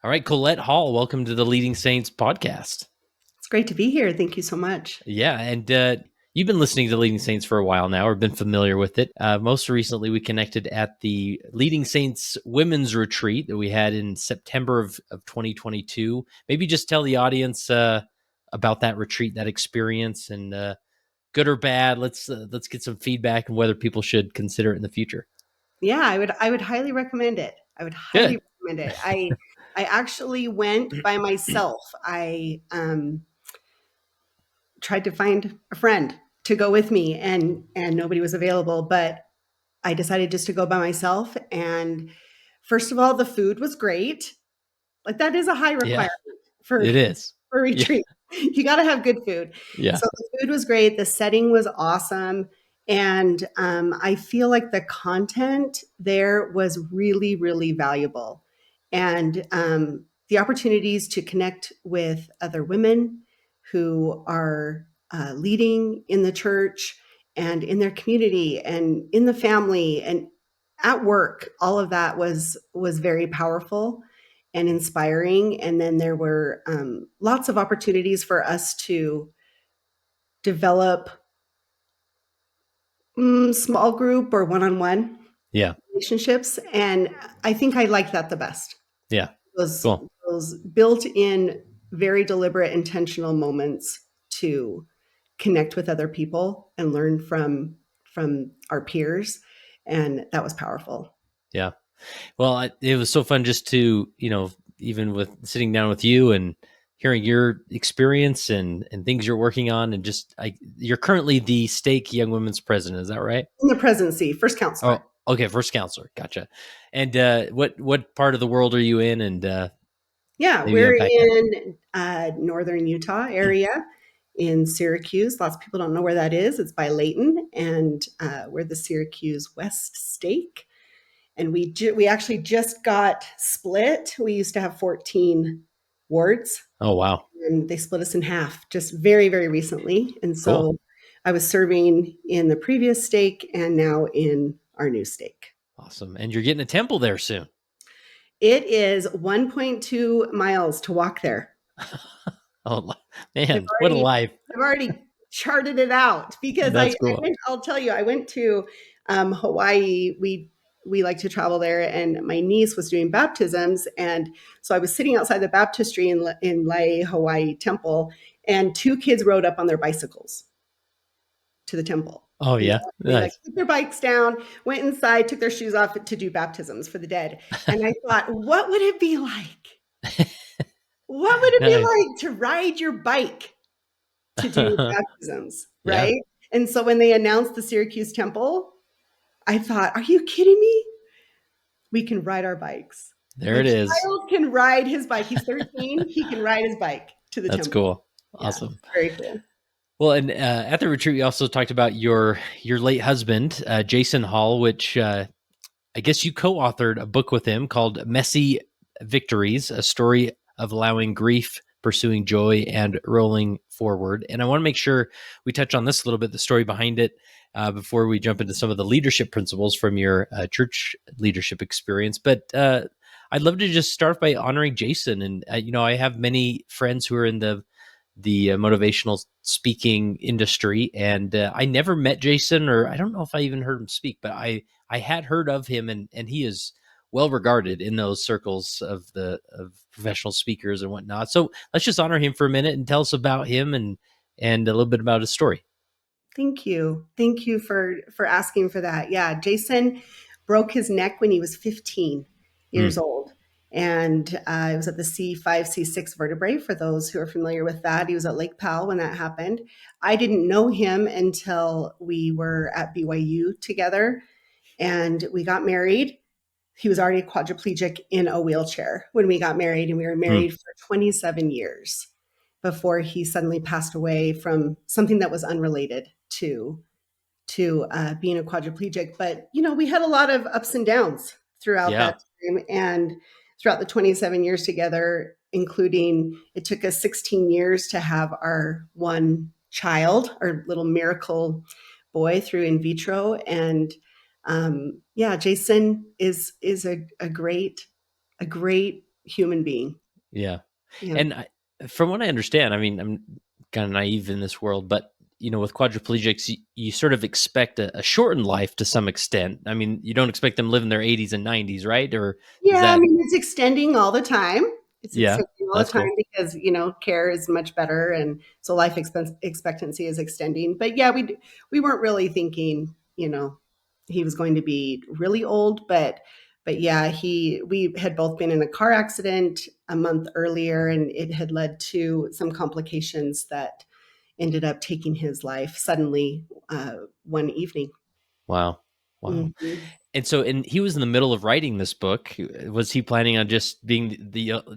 All right, Kolette Hall, welcome to the Leading Saints podcast. It's great to be here. Thank you so much. Yeah, and you've been listening to Leading Saints for a while now, or been familiar with it. Most recently, we connected at the Leading Saints Women's Retreat that we had in September of 2022. Maybe just tell the audience about that retreat, that experience, and good or bad. Let's get some feedback on whether people should consider it in the future. Yeah, I would highly recommend it. I would highly Good. recommend it. I actually went by myself. I tried to find a friend to go with me, and nobody was available. But I decided just to go by myself. And first of all, the food was great. Like that is a high Yeah, requirement for it is. for a Yeah. retreat. You got to have good food. Yeah. So the food was great. The setting was awesome. And I feel like the content there was really, really valuable. And the opportunities to connect with other women who are leading in the church and in their community and in the family and at work, all of that was very powerful and inspiring. And then there were lots of opportunities for us to develop small group or one-on-one Yeah. relationships. And I think I like that the best. Yeah. Those, Cool. those built-in, very deliberate, intentional moments to connect with other people and learn from our peers. And that was powerful. Yeah. Well, it was so fun just to, even with sitting down with you and hearing your experience and things you're working on, and just you're currently the Stake Young Women's president. Is that right? In the presidency, first counselor. Oh, okay. First counselor. Gotcha. And what part of the world are you in? And Yeah, maybe we're unpack that. in northern Utah area in Syracuse. Lots of people don't know where that is. It's by Layton, and we're the Syracuse West Stake. And we actually just got split. We used to have 14 wards, Oh, wow. and they split us in half just very, very recently. And so Cool. I was serving in the previous stake and now in our new stake. Awesome. And you're getting a temple there soon. It is 1.2 miles to walk there. Oh, man, what a life. I've already charted it out because That's cool. I'll tell you, I went to Hawaii. We like to travel there, and my niece was doing baptisms, and so I was sitting outside the baptistry in Lae Hawaii Temple, and two kids rode up on their bicycles to the temple. Oh, yeah. They Nice. put their bikes down, went inside, took their shoes off to do baptisms for the dead, and I thought, what would it be like? What would it be Nice. like to ride your bike to do baptisms, Yeah. right? And so when they announced the Syracuse Temple, I thought, are you kidding me? We can ride our bikes. There it is. Child can ride his bike. He's 13. He can ride his bike to the That's temple. cool. Yeah, Awesome. very cool. Well, and at the retreat, we also talked about your late husband, Jason Hall, which I guess you co-authored a book with him called Messy Victories, a story of allowing grief, pursuing joy, and rolling forward. And I want to make sure we touch on this a little bit, the story behind it, before we jump into some of the leadership principles from your church leadership experience. But I'd love to just start by honoring Jason. And, I have many friends who are in the motivational speaking industry, and I never met Jason, or I don't know if I even heard him speak, but I had heard of him, and he is well regarded in those circles of professional speakers and whatnot. So let's just honor him for a minute and tell us about him and a little bit about his story. Thank you. Thank you for asking for that. Yeah, Jason broke his neck when he was 15 years old. And it was at the C5, C6 vertebrae, for those who are familiar with that. He was at Lake Powell when that happened. I didn't know him until we were at BYU together, and we got married. He was already quadriplegic in a wheelchair when we got married, and we were married for 27 years before he suddenly passed away from something that was unrelated to being a quadriplegic. But, we had a lot of ups and downs throughout that time, and throughout the 27 years together, including it took us 16 years to have our one child, our little miracle boy, through in vitro. And Jason is a great human being. Yeah. Yeah. And from what I understand, I mean, I'm kind of naive in this world, but with quadriplegics, you sort of expect a shortened life to some extent. I mean, you don't expect them to live in their 80s and 90s, right? Or is Yeah, I that? mean, it's extending all the time. It's Yeah, extending all the that's time cool. because, care is much better, and so life expectancy is extending. But yeah, we weren't really thinking, he was going to be really old, but yeah, we had both been in a car accident a month earlier, and it had led to some complications that ended up taking his life suddenly one evening. Wow. Wow. Mhm. And he was in the middle of writing this book. Was he planning on just being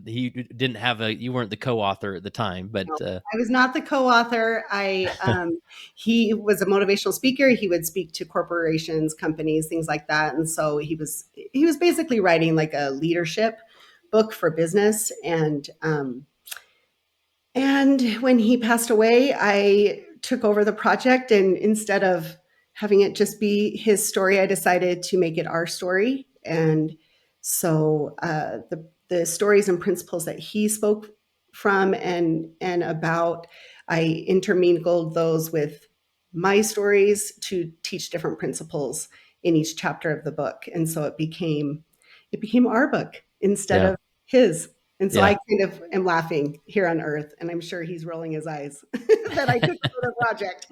he didn't have you weren't the co-author at the time, No, but I was not the co-author. He was a motivational speaker. He would speak to corporations, companies, things like that. And so he was basically writing like a leadership book for business. And when he passed away, I took over the project. And instead of having it just be his story, I decided to make it our story. And so the stories and principles that he spoke from and about, I intermingled those with my stories to teach different principles in each chapter of the book. And so it became our book instead yeah, of his. And so yeah, I kind of am laughing here on earth, and I'm sure he's rolling his eyes that I took over the project.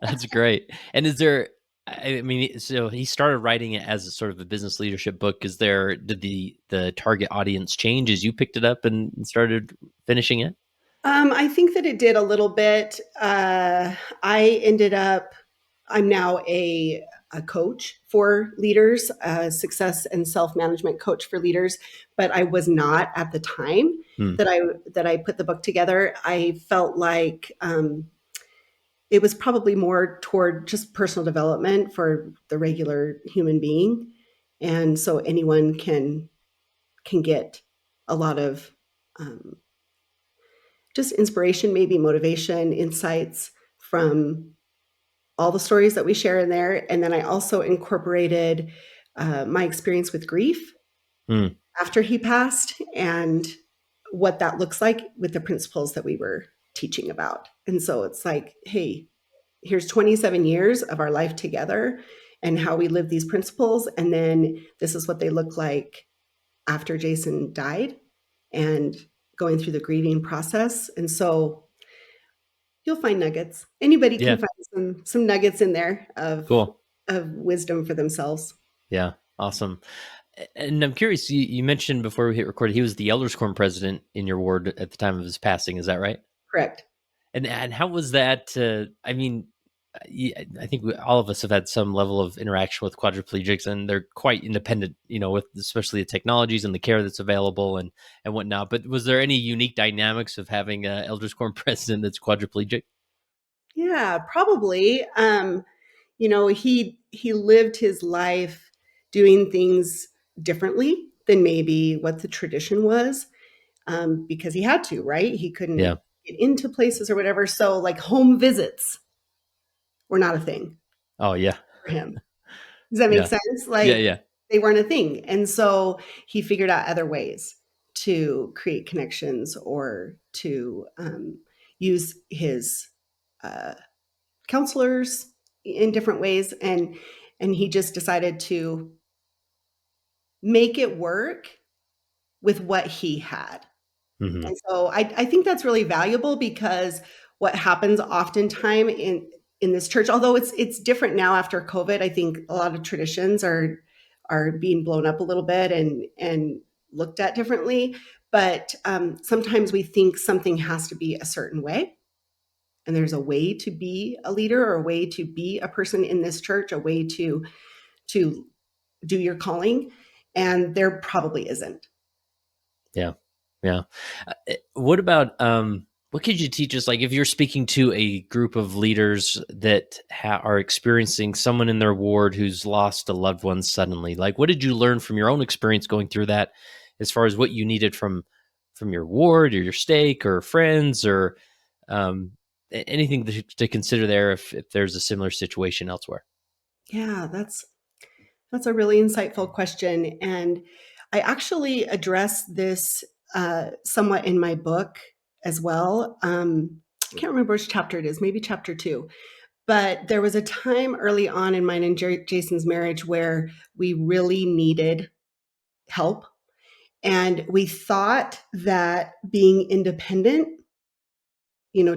that's great. And is there? I mean, so he started writing it as a sort of a business leadership book. Did the target audience change as you picked it up and started finishing it? I think that it did a little bit. I'm now a coach for leaders, a success and self management coach for leaders, but I was not at the time Hmm. that I put the book together. I felt like it was probably more toward just personal development for the regular human being, and so anyone can get a lot of um, just inspiration, maybe motivation, insights from all the stories that we share in there. And then I also incorporated my experience with grief Hmm. after he passed and what that looks like with the principles that we were teaching about. And so it's like, hey, here's 27 years of our life together and how we live these principles. And then this is what they look like after Jason died and going through the grieving process. And so you'll find nuggets. Anybody can Yeah. find some nuggets in there of Cool. of wisdom for themselves. Yeah. Awesome. And I'm curious. You mentioned before we hit record, he was the Elders Quorum president in your ward at the time of his passing. Is that right? Correct. And how was that? I mean, I think all of us have had some level of interaction with quadriplegics, and they're quite independent. With especially the technologies and the care that's available and whatnot. But was there any unique dynamics of having a Elders Quorum president that's quadriplegic? Yeah, probably. He lived his life doing things differently than maybe what the tradition was, because he had to, right? He couldn't Yeah. get into places or whatever. So, like home visits were not a thing Oh yeah. for him. Does that make Yeah. sense? Yeah. Like Yeah. they weren't a thing. And so he figured out other ways to create connections or to use his uh, counselors in different ways. And he just decided to make it work with what he had. Hmm. And so I think that's really valuable because what happens oftentimes in this church, although it's different now after COVID, I think a lot of traditions are being blown up a little bit and looked at differently. But sometimes we think something has to be a certain way, and there's a way to be a leader or a way to be a person in this church, a way to do your calling, and there probably isn't. Yeah. Yeah. What about what could you teach us? Like, if you're speaking to a group of leaders that are experiencing someone in their ward who's lost a loved one suddenly, like, what did you learn from your own experience going through that, as far as what you needed from your ward or your stake or friends or um, anything to consider there if there's a similar situation elsewhere? Yeah, that's a really insightful question. And I actually address this somewhat in my book as well. I can't remember which chapter it is, maybe chapter 2. But there was a time early on in mine and Jason's marriage where we really needed help. And we thought that being independent,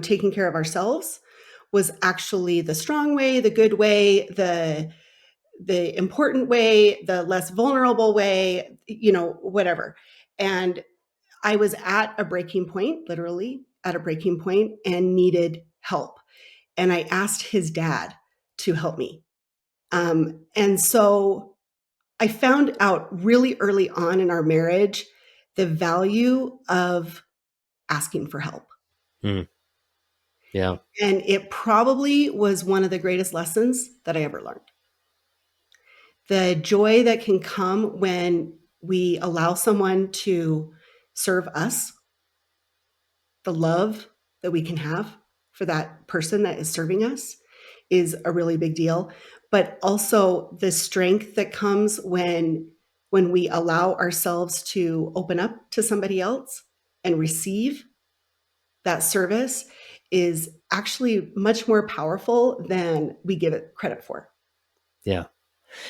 taking care of ourselves was actually the strong way, the good way, the important way, the less vulnerable way, whatever. And I was at a breaking point, literally at a breaking point, and needed help. And I asked his dad to help me. And so I found out really early on in our marriage the value of asking for help. Mm. Yeah. And it probably was one of the greatest lessons that I ever learned. The joy that can come when we allow someone to serve us, the love that we can have for that person that is serving us is a really big deal. But also the strength that comes when we allow ourselves to open up to somebody else and receive that service is actually much more powerful than we give it credit for. Yeah.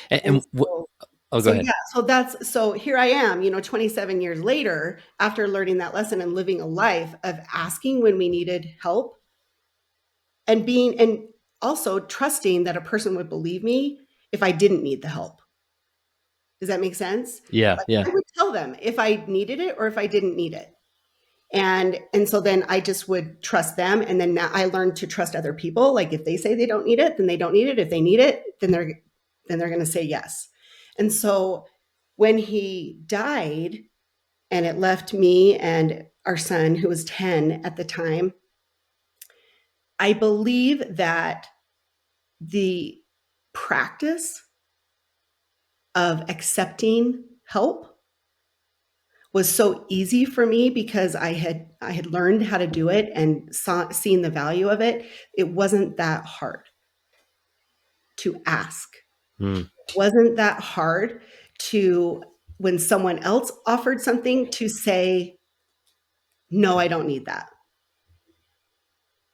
And What? so, Oh, go so ahead. yeah, so here I am, 27 years later, after learning that lesson and living a life of asking when we needed help and also trusting that a person would believe me if I didn't need the help. Does that make sense? Yeah. Like Yeah. I would tell them if I needed it or if I didn't need it. And so then I just would trust them. And then now I learned to trust other people. Like if they say they don't need it, then they don't need it. If they need it, then they're going to say yes. And so when he died and it left me and our son, who was 10 at the time, I believe that the practice of accepting help was so easy for me because I had learned how to do it and seen the value of it. It wasn't that hard to ask. Mm. It wasn't that hard to, when someone else offered something, to say, no, I don't need that.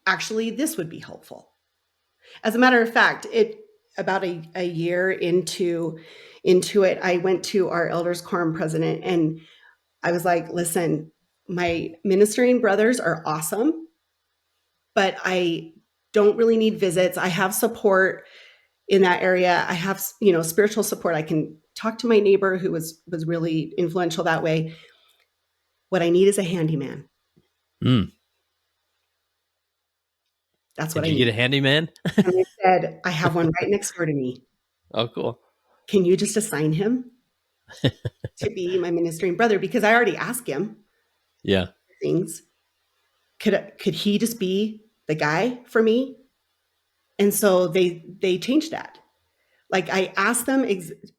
Actually, this would be helpful. As a matter of fact, about a year into it, I went to our elders quorum president and I was like, listen, my ministering brothers are awesome, but I don't really need visits. I have support in that area. I have, spiritual support. I can talk to my neighbor who was really influential that way. What I need is a handyman. Mm. That's what Did I you get need. a handyman? And they said, I have one right next door to me. Oh, cool. Can you just assign him to be my ministering brother? Because I already asked him Yeah. things. Could he just be the guy for me? And so they changed that. Like I asked them,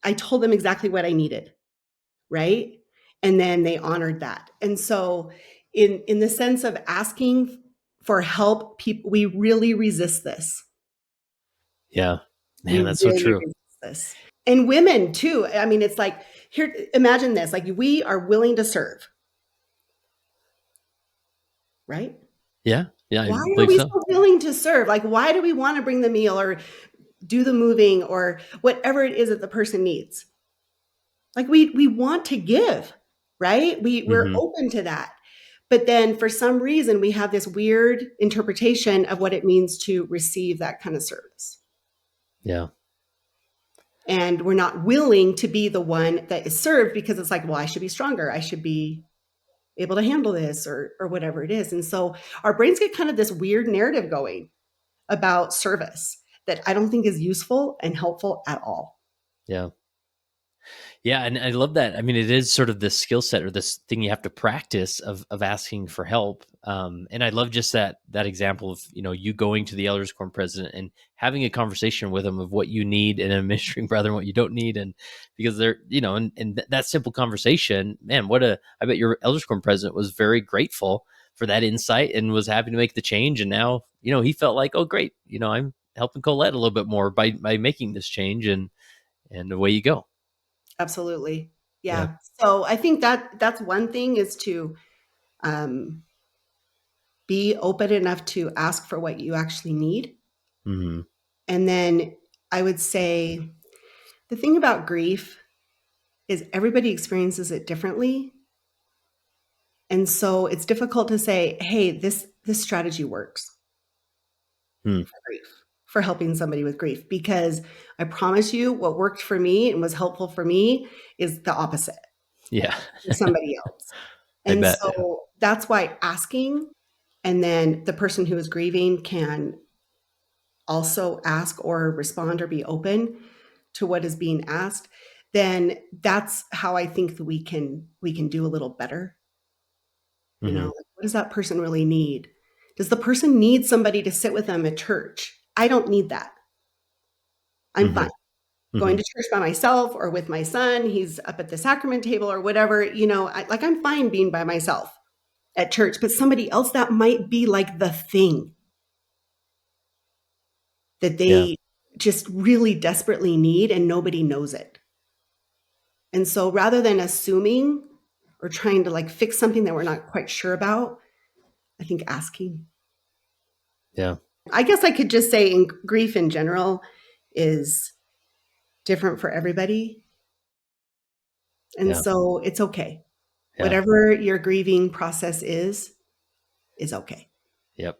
I told them exactly what I needed, right? And then they honored that. And so, in the sense of asking for help, people we really resist this. Yeah. We Man, that's so really true. resist this. And women too. I mean, it's like here. Imagine this: like we are willing to serve, right? Yeah. Yeah. I Why are believe we so. so willing to serve? Like, why do we want to bring the meal or do the moving or whatever it is that the person needs? Like we want to give, right? We're Hmm. open to that. But then for some reason we have this weird interpretation of what it means to receive that kind of service. Yeah. And we're not willing to be the one that is served because it's like, well, I should be stronger. I should be able to handle this or whatever it is. And so our brains get kind of this weird narrative going about service that I don't think is useful and helpful at all. Yeah. Yeah, and I love that. I mean, it is sort of this skill set or this thing you have to practice of asking for help. And I love just that example of you going to the elders quorum president and having a conversation with them of what you need in a ministering brother and what you don't need, and because they're and that simple conversation, man, I bet your elders quorum president was very grateful for that insight and was happy to make the change. And now he felt like, oh great, I'm helping Colette a little bit more by making this change, and away you go. Absolutely. Yeah. Yeah. So I think that that's one thing is to um, be open enough to ask for what you actually need. Hmm. And then I would say the thing about grief is everybody experiences it differently. And so it's difficult to say, hey, this strategy works Hmm. for grief, for helping somebody with grief, because I promise you what worked for me and was helpful for me is the opposite Yeah. for somebody else. I And bet. so that's why asking, and then the person who is grieving can also ask or respond or be open to what is being asked, then that's how I think that we can do a little better. You know, Hmm. like, what does that person really need? Does the person need somebody to sit with them at church? I don't need that. I'm Hmm. fine going Hmm. to church by myself or with my son. He's up at the sacrament table or whatever. I'm fine being by myself at church, but somebody else, that might be like the thing that Yeah. they just really desperately need and nobody knows it. And so rather than assuming or trying to like fix something that we're not quite sure about, I think asking. Yeah. I guess I could just say in grief in general is different for everybody. And Yeah. so it's okay. Yeah. Whatever your grieving process is okay. Yep.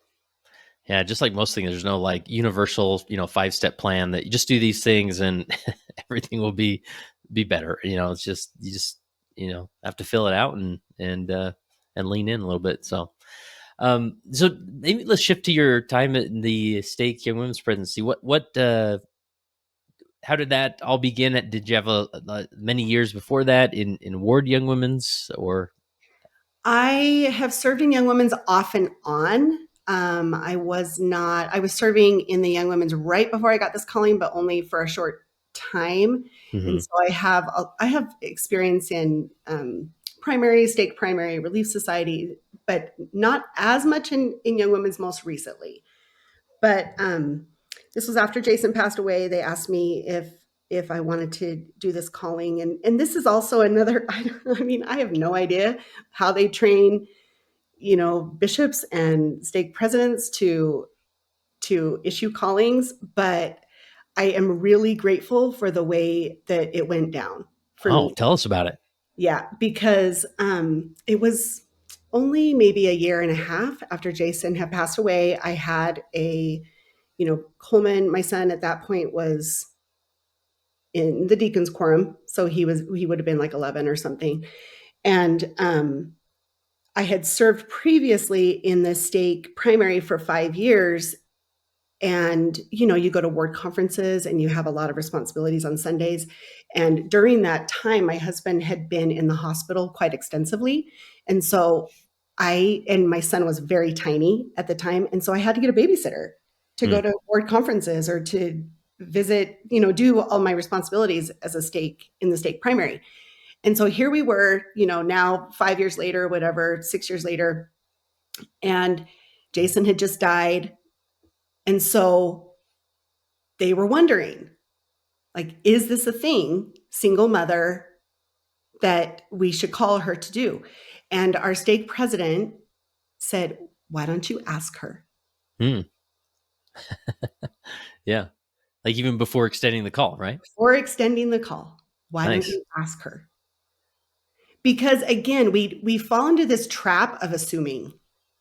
Yeah, just like most things, there's no like universal, 5-step plan that you just do these things and everything will be better. It's just you just have to fill it out and lean in a little bit. So maybe let's shift to your time in the stake young women's presidency. What how did that all begin? Did you have a many years before that in ward young women's or? I have served in Young Women's off and on. I was serving in the Young Women's right before I got this calling, but only for a short time. And Hmm. so I have experience in primary, stake primary, Relief Society, but not as much in Young Women's most recently. But this was after Jason passed away. They asked me if I wanted to do this calling, and this is also another. I mean, I have no idea how they train, bishops and stake presidents to issue callings, but I am really grateful for the way that it went down for Oh, me. tell us about it. Yeah, because it was only maybe a year and a half after Jason had passed away. I had Coleman, my son at that point was in the deacon's quorum. So he would have been like 11 or something. And I had served previously in the stake primary for 5 years. And, you go to ward conferences and you have a lot of responsibilities on Sundays. And during that time, my husband had been in the hospital quite extensively. And so and my son was very tiny at the time. And so I had to get a babysitter to go Hmm. to ward conferences or to visit, do all my responsibilities as a stake in the stake primary. And so here we were, now 5 years later, whatever, 6 years later, and Jason had just died. And so they were wondering, like, is this a thing, single mother, that we should call her to do? And our stake president said, why don't you ask her? Hmm. Yeah. Like even before extending the call, right? Before extending the call, why don't Nice. you ask her? Because again, we fall into this trap of assuming,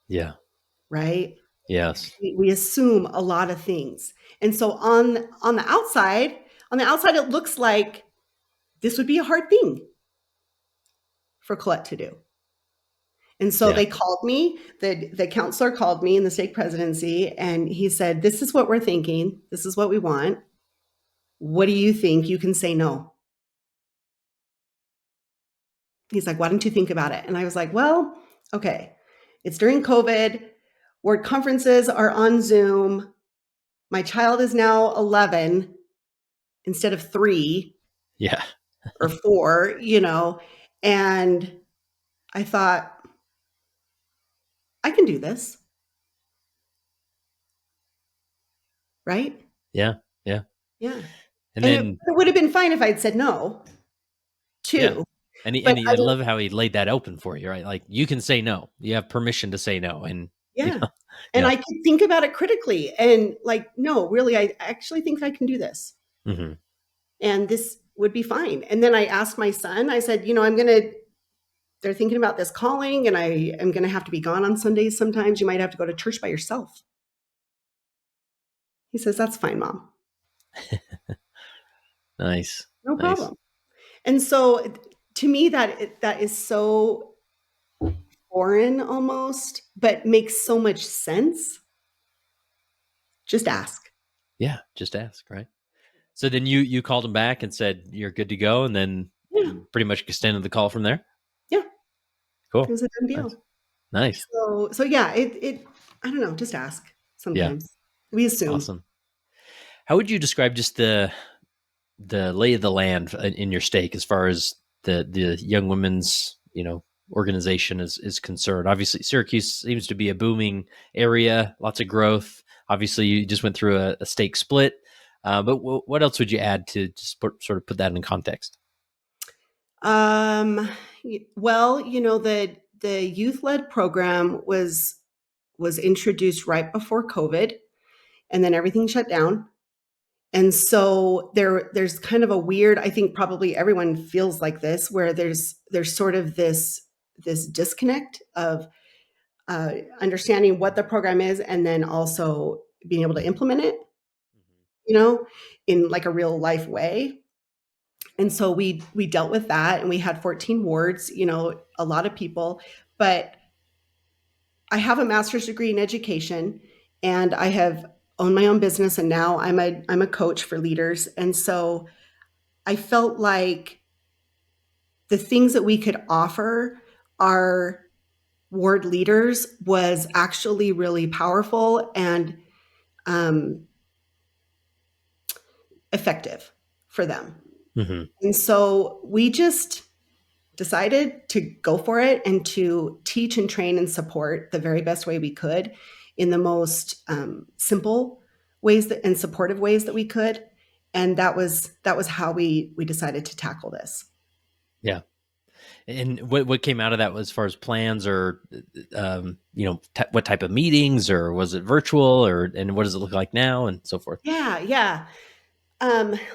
Yeah. right? Yes. We assume a lot of things. And so on the outside, it looks like this would be a hard thing for Colette to do. And so Yeah. they called me, the counselor called me in the stake presidency, and he said, this is what we're thinking. This is what we want. What do you think? You can say no. He's like, why don't you think about it? And I was like, well, okay. It's during COVID. Word conferences are on Zoom. My child is now 11 instead of 3 Yeah. or 4, and I thought, I can do this, right? Yeah. Yeah. Yeah. And And it then would have been fine if I'd said no, yeah. too. And But I love how he laid that open for you, right? Like you can say no. You have permission to say no. And you yeah. know, And yeah. I could think about it critically and like, no, really, I actually think I can do this. Hmm. And this would be fine. And then I asked my son, I said, they're thinking about this calling and I am going to have to be gone on Sundays sometimes. You might have to go to church by yourself. He says, that's fine, Mom. Nice. No Nice. problem. And so to me, that is so foreign almost, but makes so much sense. Just ask. Yeah. Just ask, right? So then you called him back and said you're good to go, and then Yeah. pretty much extended the call from there. Yeah. It Cool. was a done Nice. deal. Nice. So yeah, I don't know, just ask Yeah. sometimes. We assume. Awesome. How would you describe just the lay of the land in your stake as far as the young women's organization is concerned? Obviously, Syracuse seems to be a booming area, lots of growth. Obviously, you just went through a stake split, but what else would you add to just sort of put that in context? Um, well, the youth-led program was introduced right before COVID, and then everything shut down. And so there's kind of a weird, I think probably everyone feels like this, where there's sort of this disconnect of understanding what the program is and then also being able to implement it, you know, in like a real life way. And so we dealt with that and we had 14 wards, a lot of people, but I have a master's degree in education and I have owned my own business and now I'm a coach for leaders. And so I felt like the things that we could offer our ward leaders was actually really powerful and um, effective for them. Mm-hmm. And so we just decided to go for it and to teach and train and support the very best way we could in the most simple ways and supportive ways that we could. And that was how we decided to tackle this. Yeah. And what came out of that as far as plans or, what type of meetings, or was it virtual, and what does it look like now, and so forth? Yeah.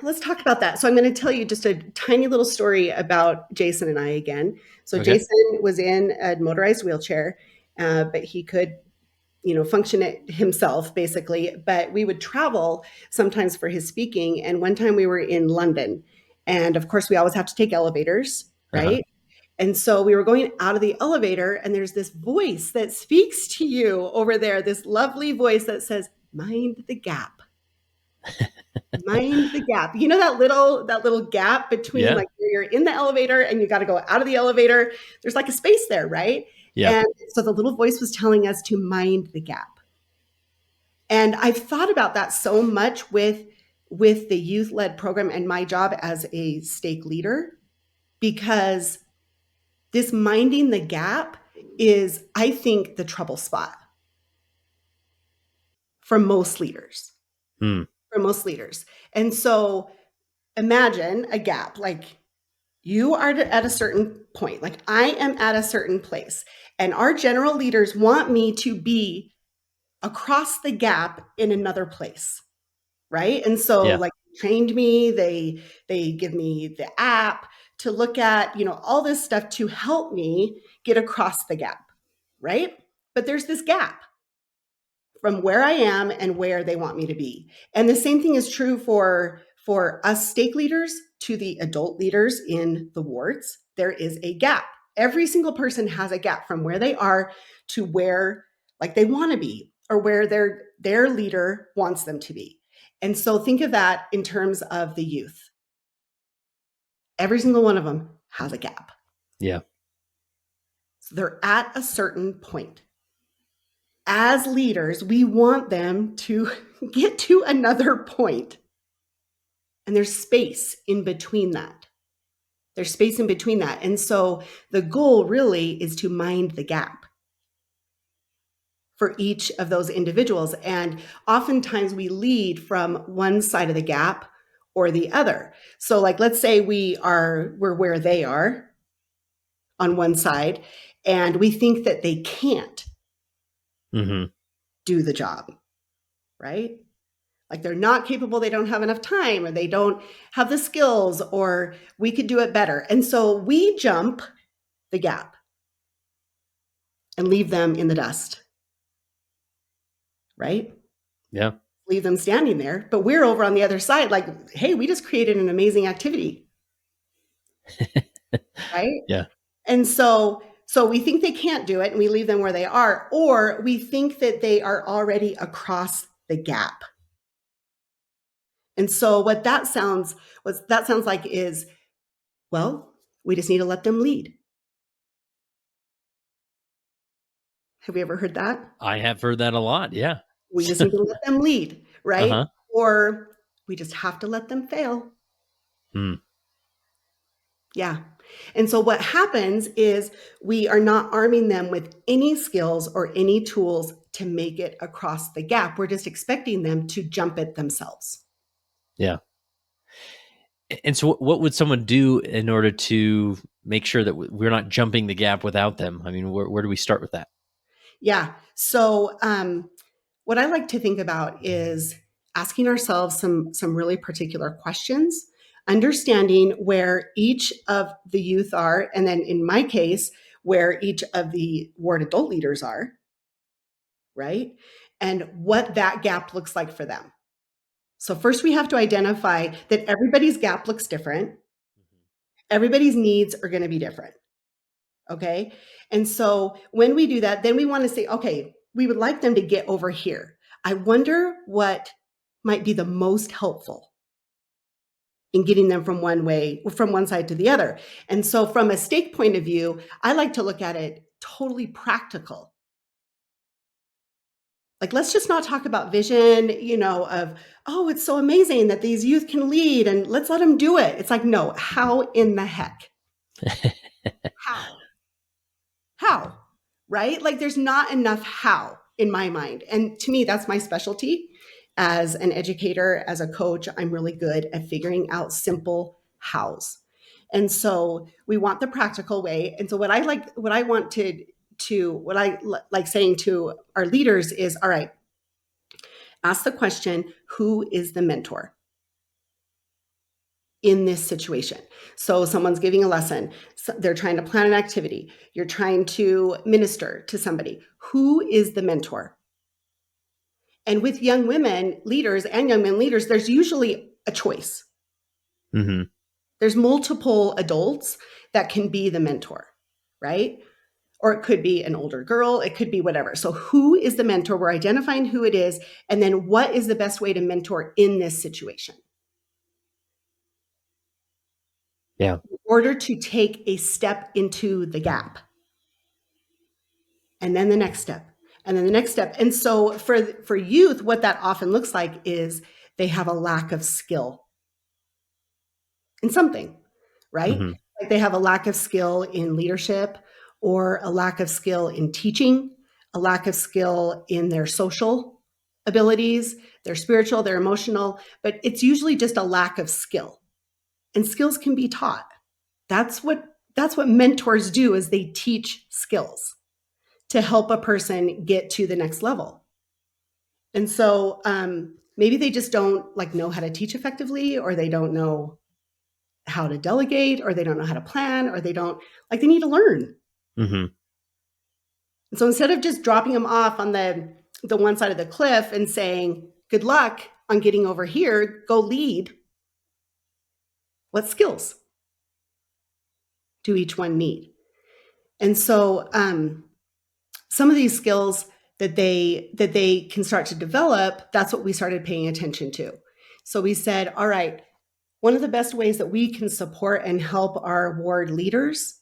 Let's talk about that. So I'm going to tell you just a tiny little story about Jason and I again. So Okay. Jason was in a motorized wheelchair, but he could, function it himself basically. But we would travel sometimes for his speaking. And one time we were in London, and of course we always have to take elevators, Uh-huh. right? And so we were going out of the elevator, and there's this voice that speaks to you over there, this lovely voice that says, "Mind the gap." Mind the gap. You know that little gap between Yeah. like where you're in the elevator and you got to go out of the elevator. There's like a space there, right? Yeah. And so the little voice was telling us to mind the gap. And I've thought about that so much with the youth led program and my job as a stake leader, because this minding the gap is, I think, the trouble spot for most leaders. Hmm. For most leaders. And so imagine a gap, like you are at a certain point, like I am at a certain place, and our general leaders want me to be across the gap in another place, right? And so Yeah. like trained me, they give me the app to look at, all this stuff to help me get across the gap, right? But there's this gap from where I am and where they want me to be. And the same thing is true for us stake leaders to the adult leaders in the wards. There is a gap. Every single person has a gap from where they are to where like they want to be or where their leader wants them to be. And so think of that in terms of the youth. Every single one of them has a gap. Yeah. So they're at a certain point. As leaders, we want them to get to another point. And there's space in between that. There's space in between that. And so the goal really is to mind the gap for each of those individuals. And oftentimes we lead from one side of the gap or the other. So like let's say we're where they are on one side, and we think that they can't do the job, right? Like they're not capable, they don't have enough time, or they don't have the skills, or we could do it better. And so we jump the gap and leave them in the dust, right? Yeah. Leave them standing there. But we're over on the other side, like, hey, we just created an amazing activity, right? Yeah. And so we think they can't do it and we leave them where they are, or we think that they are already across the gap. And so what that sounds like is, well, we just need to let them lead. Have you ever heard that? I have heard that a lot. Yeah. We just need to let them lead, right? Uh-huh. Or we just have to let them fail. Hmm. Yeah. And so what happens is we are not arming them with any skills or any tools to make it across the gap. We're just expecting them to jump it themselves. Yeah. And so what would someone do in order to make sure that we're not jumping the gap without them? I mean, where do we start with that? Yeah. So what I like to think about is asking ourselves some really particular questions, understanding where each of the youth are, and then in my case, where each of the ward adult leaders are, right? And what that gap looks like for them. So first we have to identify that everybody's gap looks different. Everybody's needs are going to be different. Okay. And so when we do that, then we want to say, okay, we would like them to get over here. I wonder what might be the most helpful in getting them from one side to the other. And so from a stake point of view, I like to look at it totally practical. Like, let's just not talk about vision, of, oh, it's so amazing that these youth can lead and let's let them do it. It's like, no, how in the heck? How? How? Right? Like, there's not enough how in my mind. And to me, that's my specialty. As an educator, as a coach, I'm really good at figuring out simple hows. And so we want the practical way. And so what I like saying to our leaders is, all right, ask the question, who is the mentor in this situation? So someone's giving a lesson, so they're trying to plan an activity, you're trying to minister to somebody. Who is the mentor? And with young women leaders and young men leaders, there's usually a choice. Mm-hmm. There's multiple adults that can be the mentor, right? Or it could be an older girl, it could be whatever. So who is the mentor? We're identifying who it is, and then what is the best way to mentor in this situation? Yeah. In order to take a step into the gap. And then the next step, and then the next step. And so for youth, what that often looks like is they have a lack of skill in something, right? Mm-hmm. Like they have a lack of skill in leadership, or a lack of skill in teaching, a lack of skill in their social abilities, their spiritual, their emotional, but it's usually just a lack of skill. And skills can be taught. That's what mentors do, is they teach skills to help a person get to the next level. And so maybe they just don't know how to teach effectively, or they don't know how to delegate, or they don't know how to plan, or they need to learn. Mm-hmm. And so instead of just dropping them off on the one side of the cliff and saying, good luck on getting over here, go lead, what skills do each one need? And so some of these skills that they can start to develop, that's what we started paying attention to. So we said, all right, one of the best ways that we can support and help our ward leaders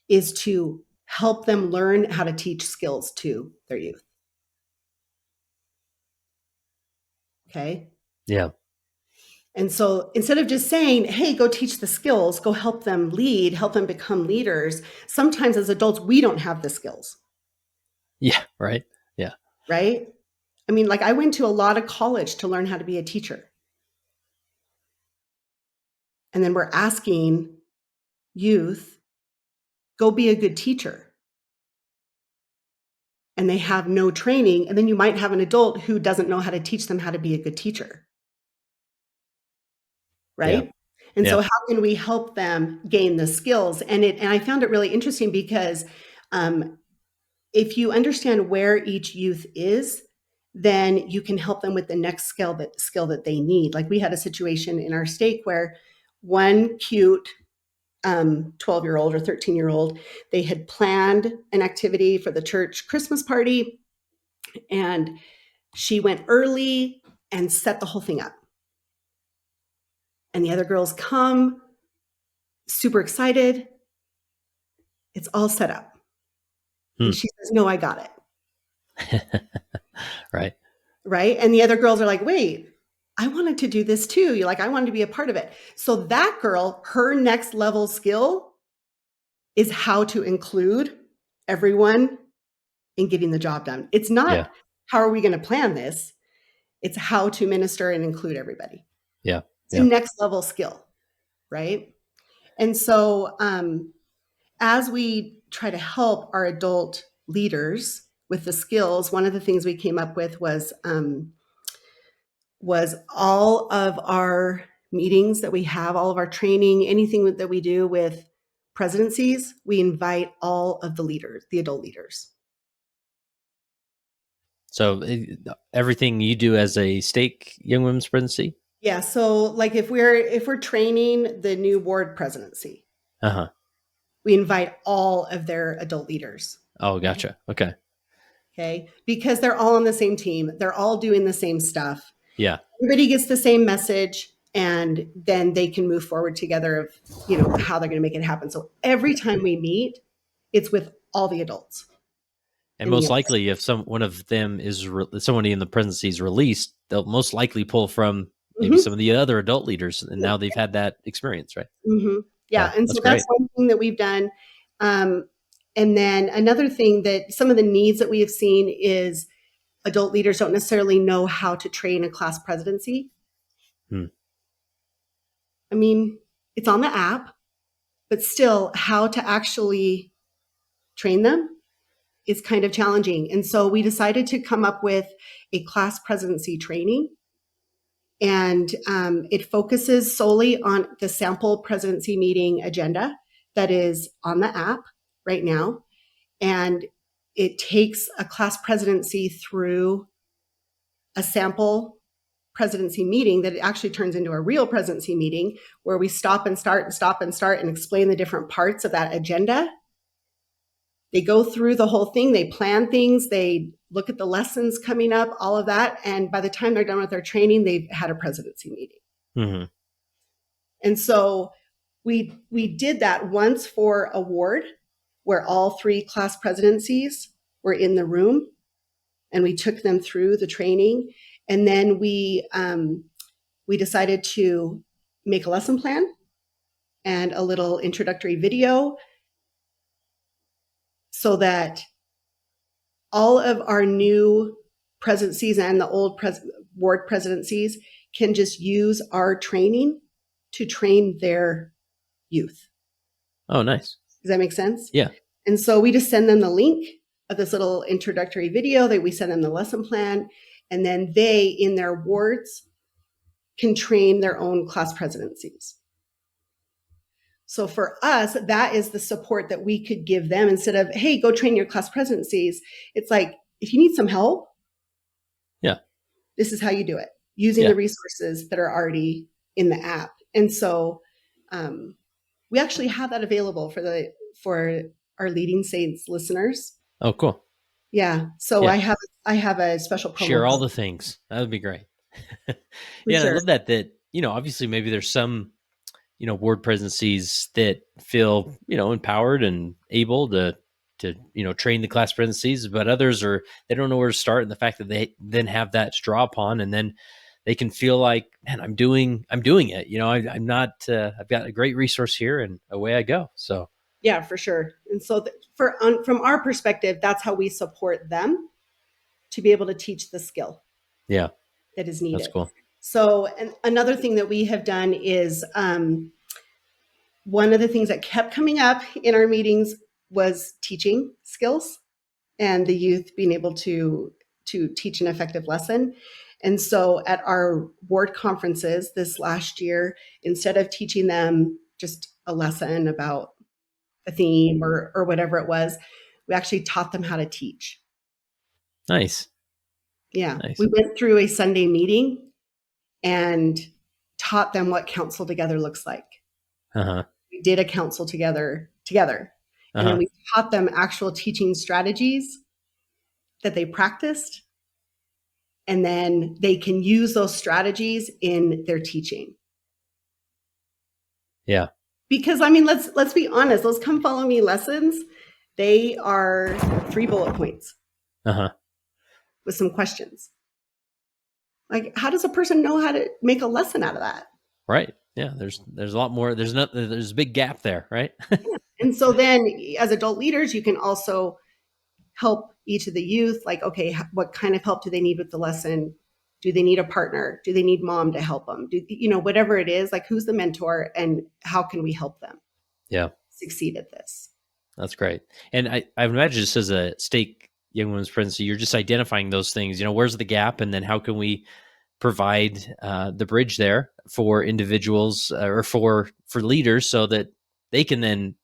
is to help them learn how to teach skills to their youth. Okay. Yeah. And so instead of just saying, hey, go teach the skills, go help them lead, help them become leaders, sometimes as adults, we don't have the skills. Yeah. Right. Yeah. Right. I mean, I went to a lot of college to learn how to be a teacher. And then we're asking youth go be a good teacher. And they have no training. And then you might have an adult who doesn't know how to teach them how to be a good teacher. Yeah. Right? And Yeah. so how can we help them gain the skills? And I found it really interesting because if you understand where each youth is, then you can help them with the next skill that they need. Like we had a situation in our stake where one cute 12-year-old or 13-year-old, they had planned an activity for the church Christmas party, and she went early and set the whole thing up. And the other girls come super excited. It's all set up. And she says, no, I got it. Right. Right. And the other girls are like, wait, I wanted to do this too. You're like, I wanted to be a part of it. So that girl, her next level skill is how to include everyone in getting the job done. It's Yeah. not how are we going to plan this? It's how to minister and include everybody. Yeah. It's a next level skill. Right. And so as we try to help our adult leaders with the skills, one of the things we came up with was all of our meetings that we have, all of our training, anything that we do with presidencies, we invite all of the leaders, the adult leaders. So everything you do as a stake young women's presidency? Yeah. So like if we're training the new ward presidency, we invite all of their adult leaders. Oh, gotcha. Okay. Okay. Because they're all on the same team. They're all doing the same stuff. Yeah. Everybody gets the same message, and then they can move forward together of, how they're going to make it happen. So every time we meet, it's with all the adults. And most likely, if one of them is somebody in the presidency is released, they'll most likely pull from maybe some of the other adult leaders, and now they've had that experience, right? Yeah, and so that's one thing that we've done. And then another thing that some of the needs that we have seen is adult leaders don't necessarily know how to train a class presidency. I mean, it's on the app, but still how to actually train them is kind of challenging. And so we decided to come up with a class presidency training. And it focuses solely on the sample presidency meeting agenda that is on the app right now. And it takes a class presidency through a sample presidency meeting that it actually turns into a real presidency meeting where we stop and start and explain the different parts of that agenda. They go through the whole thing. They plan things. They look at the lessons coming up, all of that. And by the time they're done with their training, they've had a presidency meeting. And so we did that once for a ward where all 3 class presidencies were in the room, and we took them through the training. And then we decided to make a lesson plan and a little introductory video so that all of our new presidencies and the old ward presidencies can just use our training to train their youth. Oh, nice. Does that make sense? Yeah. And so we just send them the link of this little introductory video that we send them the lesson plan, and then they, in their wards, can train their own class presidencies. So for us, that is the support that we could give them instead of, hey, go train your class presidencies. It's like, if you need some help, this is how you do it, using the resources that are already in the app. And so we actually have that available for our Leading Saints listeners. Oh, cool. Yeah. So I have a special promo. Share all the things. That would be great. Yeah. Sure. I love that, obviously maybe there's some, ward presidencies that feel, empowered and able to train the class presidencies, but others they don't know where to start. And the fact that they then have that to draw upon, and then they can feel like, man, I'm doing it. I'm not, I've got a great resource here, and away I go. So yeah, for sure. And so from our perspective, that's how we support them to be able to teach the skill. Yeah. That is needed. That's cool. So another thing that we have done is one of the things that kept coming up in our meetings was teaching skills and the youth being able to teach an effective lesson. And so at our ward conferences this last year, instead of teaching them just a lesson about a theme or whatever it was, we actually taught them how to teach. Nice. Yeah. Nice. We went through a Sunday meeting and taught them what counsel together looks like. Uh-huh. We did a counsel together. And then Uh-huh. we taught them actual teaching strategies that they practiced. And then they can use those strategies in their teaching. Yeah. Because I mean, let's be honest, those come follow me lessons, they are 3 bullet points Uh-huh. with some questions. Like, how does a person know how to make a lesson out of that? Right. Yeah. There's a lot more. There's a big gap there, right? And so then as adult leaders, you can also help each of the youth, like, okay, what kind of help do they need with the lesson? Do they need a partner? Do they need mom to help them? Whatever it is, like, who's the mentor and how can we help them Yeah. succeed at this? That's great. And I imagine just as a stake young women's presidency, you're just identifying those things, where's the gap, and then how can we provide the bridge there for individuals or for leaders so that they can then,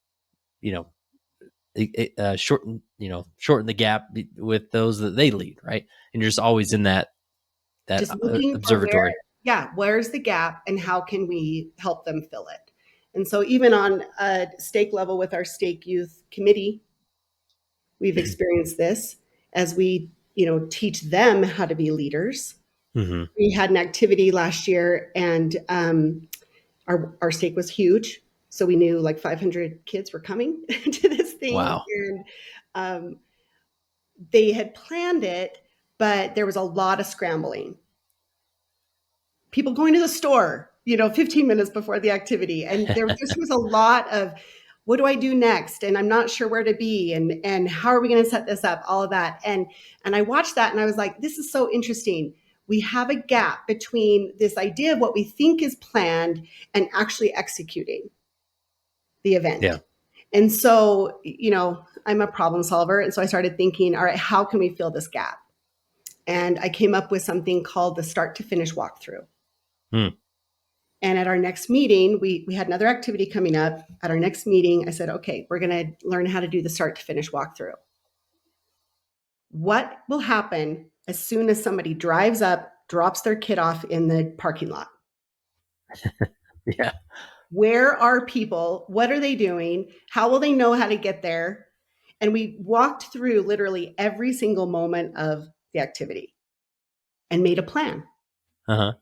shorten the gap with those that they lead, right? And you're just always in that Just looking for observatory. where's the gap and how can we help them fill it? And so even on a stake level with our stake youth committee, we've experienced this as we, teach them how to be leaders. Mm-hmm. We had an activity last year and our stake was huge. So we knew like 500 kids were coming to this thing. Wow. And they had planned it, but there was a lot of scrambling. People going to the store, 15 minutes before the activity. And there just was a lot of, what do I do next? And I'm not sure where to be. And how are we going to set this up? All of that. And I watched that and I was like, this is so interesting. We have a gap between this idea of what we think is planned and actually executing the event. Yeah. And so, I'm a problem solver. And so I started thinking, all right, how can we fill this gap? And I came up with something called the start to finish walkthrough. Hmm. And at our next meeting, we had another activity coming up. At our next meeting, I said, okay, we're going to learn how to do the start to finish walkthrough. What will happen as soon as somebody drives up, drops their kid off in the parking lot? Yeah. Where are people? What are they doing? How will they know how to get there? And we walked through literally every single moment of the activity and made a plan. Uh-huh.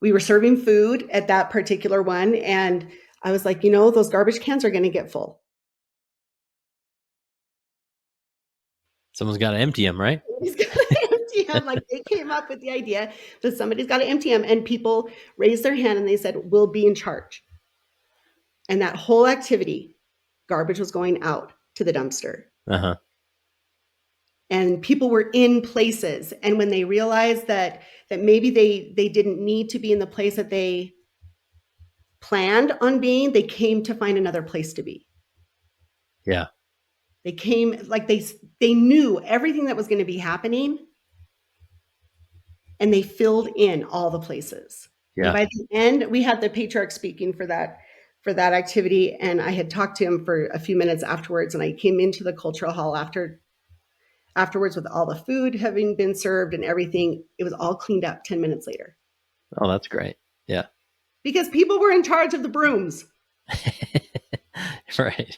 We were serving food at that particular one. And I was like, those garbage cans are going to get full. Someone's got to empty them, right? Somebody's got to empty them. Like, they came up with the idea that somebody's got to empty them. And people raised their hand and they said, we'll be in charge. And that whole activity, garbage was going out to the dumpster. Uh-huh. And people were in places. And when they realized that maybe they didn't need to be in the place that they planned on being, they came to find another place to be. Yeah. They came, like, they knew everything that was going to be happening, and they filled in all the places. Yeah. And by the end, we had the patriarch speaking for that activity, and I had talked to him for a few minutes afterwards, and I came into the cultural hall afterwards with all the food having been served and everything. It was all cleaned up 10 minutes later. Oh, that's great. Yeah. Because people were in charge of the brooms. Right.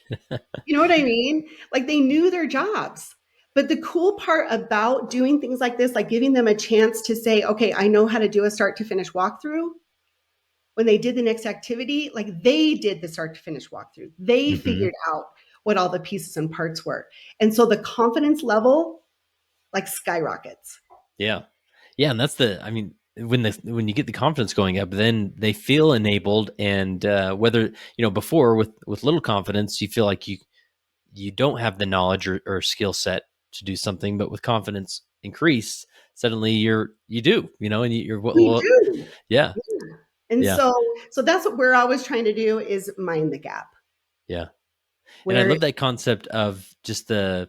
You know what I mean? Like, they knew their jobs. But the cool part about doing things like this, like giving them a chance to say, okay, I know how to do a start to finish walkthrough. When they did the next activity, like, they did the start to finish walkthrough. They figured out what all the pieces and parts were. And so the confidence level, like, skyrockets. Yeah. Yeah. And that's when you get the confidence going up, then they feel enabled. And whether, before with little confidence, you feel like you don't have the knowledge or skill set to do something, but with confidence increased, suddenly you do, and you're, We do. Yeah. And Yeah. so that's what we're always trying to do, is mind the gap. Yeah. And I where love that concept of just the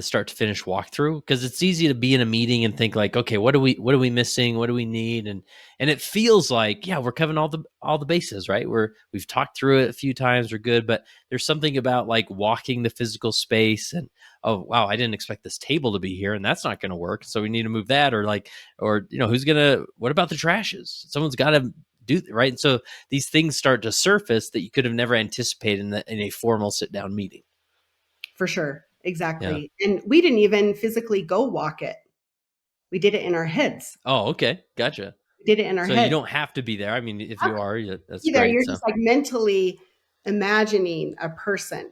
start to finish walkthrough, because it's easy to be in a meeting and think like, okay, what are we missing? What do we need? And it feels like, yeah, we're covering all the bases, right? We've talked through it a few times, we're good, but there's something about like walking the physical space and, oh wow, I didn't expect this table to be here and that's not going to work. So we need to move that, or like, or what about the trashes? Someone's got to do right. And so these things start to surface that you could have never anticipated in a formal sit down meeting. for sure. Yeah. Exactly. And we didn't even physically go walk it. We did it in our heads. Oh, okay. Gotcha. We did it in our So you heads. don't have to be there. I mean, if you are, that's Either great. you're So just like mentally imagining a person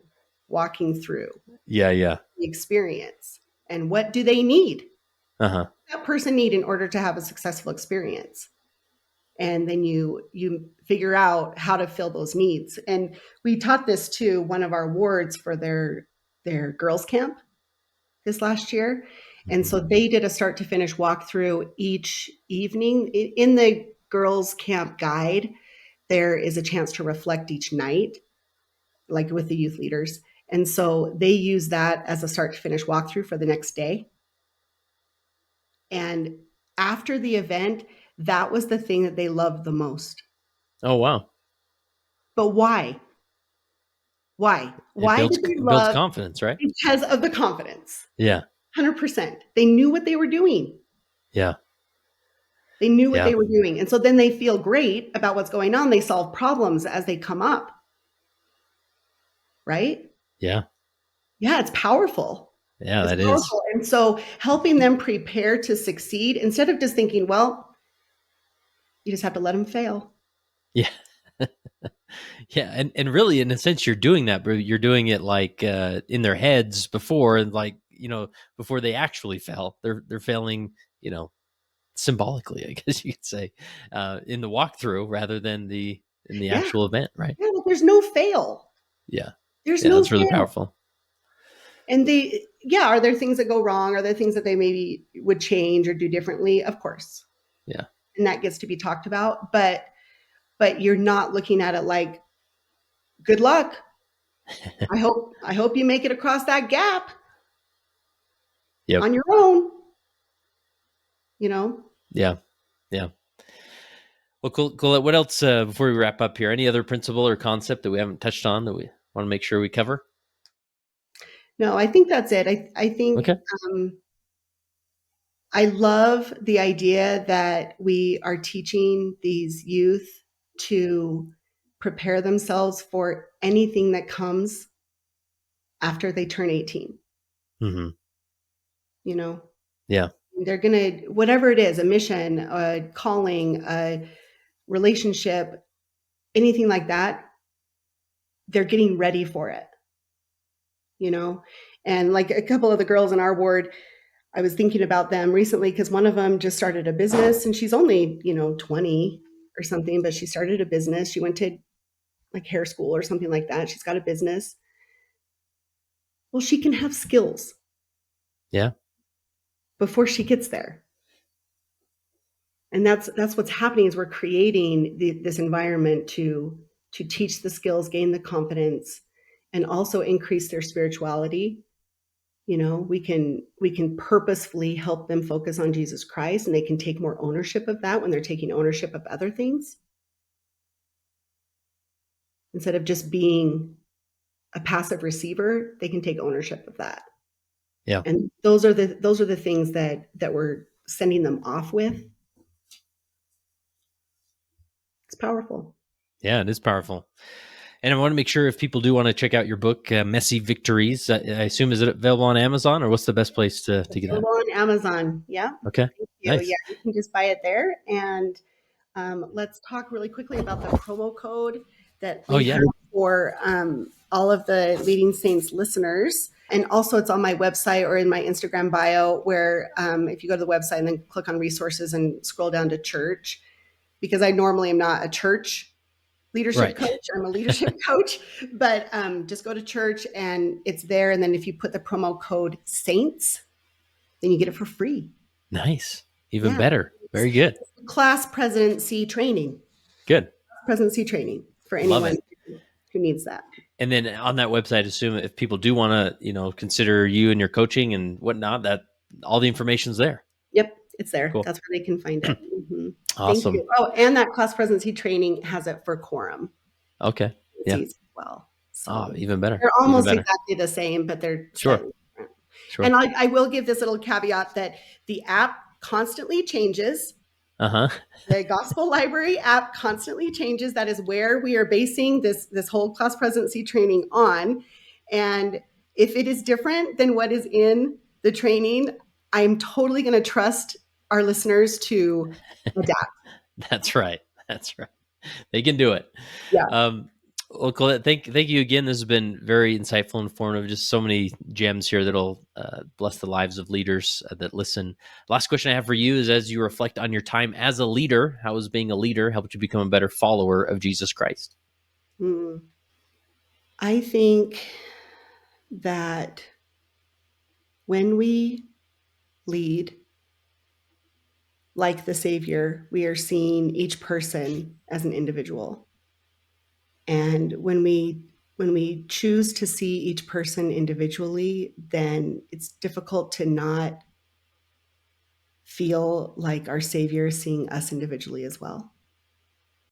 walking through yeah, yeah. the experience and what do they need? Uh-huh. That person need in order to have a successful experience. And then you figure out how to fill those needs. And we taught this to one of our wards for their girls camp this last year. And Mhm. so they did a start to finish walkthrough each evening. In the girls camp guide, there is a chance to reflect each night, like with the youth leaders. And so they use that as a start to finish walkthrough for the next day. And after the event, that was the thing that they loved the most. Oh, wow. But why? Why? It Why builds did they builds love? confidence, right? Because of the confidence. Yeah. 100%. They knew what they were doing. Yeah. They knew what Yeah. they were doing. And so then they feel great about what's going on. They solve problems as they come up. Right? Yeah. Yeah, it's powerful. Yeah, It's that is. powerful. And so helping them prepare to succeed instead of just thinking, well, you just have to let them fail. Yeah. Yeah, and really in a sense you're doing that, but you're doing it like in their heads before, and like, before they actually fell. They're failing, symbolically, I guess you could say, in the walkthrough rather than in the Yeah. actual event, right? Yeah. There's no fail. Yeah. There's Yeah, no that's really fail. powerful. And are there things that go wrong? Are there things that they maybe would change or do differently? Of course. Yeah. And that gets to be talked about. But you're not looking at it like, good luck. I hope you make it across that gap Yep. on your own, you know? Yeah. Yeah. Well, cool. Colette, what else before we wrap up here? Any other principle or concept that we haven't touched on that we want to make sure we cover? No, I think that's it. I think Okay. um, I love the idea that we are teaching these youth to prepare themselves for anything that comes after they turn 18. Mm-hmm. You know, Yeah. they're going to, whatever it is, a mission, a calling, a relationship, anything like that, they're getting ready for it, you know? And like a couple of the girls in our ward, I was thinking about them recently because one of them just started a business and she's only, 20 or something, but she started a business. She went to like hair school or something like that. She's got a business. Well, she can have skills Yeah. before she gets there. And that's what's happening is we're creating this environment to teach the skills, gain the confidence, and also increase their spirituality. We can purposefully help them focus on Jesus Christ, and they can take more ownership of that when they're taking ownership of other things instead of just being a passive receiver. They can take ownership of that, Yeah. and those are the things that we're sending them off with. It's powerful. Yeah, it is powerful. And I want to make sure if people do want to check out your book, Messy Victories, I assume, is it available on Amazon, or what's the best place to get that? Available on Amazon. Yeah, Okay. thank you. Nice. Yeah, you can just buy it there. And let's talk really quickly about the promo code that Oh, we yeah. have for all of the Leading Saints listeners. And also, it's on my website or in my Instagram bio, where if you go to the website and then click on resources and scroll down to church, because I normally am not a church leadership Right. coach. I'm a leadership coach, but just go to church and it's there. And then if you put the promo code SAINTS, then you get it for free. Nice. Even Yeah. better. Very good. Class presidency training. Good. Presidency training for Love anyone it. who needs that. And then on that website, assume if people do want to, consider you and your coaching and whatnot, that all the information's there. Yep, it's there. Cool. That's where they can find it. Mm-hmm. Thank Awesome. you. Oh, and that class presidency training has it for quorum. Okay. Yeah. As well. Oh, So even better. they're Even almost better. exactly the same, but they're Sure. slightly different. Sure. And I will give this little caveat that the app constantly changes. Uh-huh. The Gospel Library app constantly changes. That is where we are basing this whole class presidency training on. And if it is different than what is in the training, I'm totally going to trust our listeners to adapt. That's right. That's right. They can do it. Yeah. Well, Kolette, thank you again. This has been very insightful and informative. Just so many gems here that'll bless the lives of leaders that listen. Last question I have for you is: as you reflect on your time as a leader, how has being a leader helped you become a better follower of Jesus Christ? I think that when we lead like the Savior, we are seeing each person as an individual. And when we choose to see each person individually, then it's difficult to not feel like our Savior is seeing us individually as well.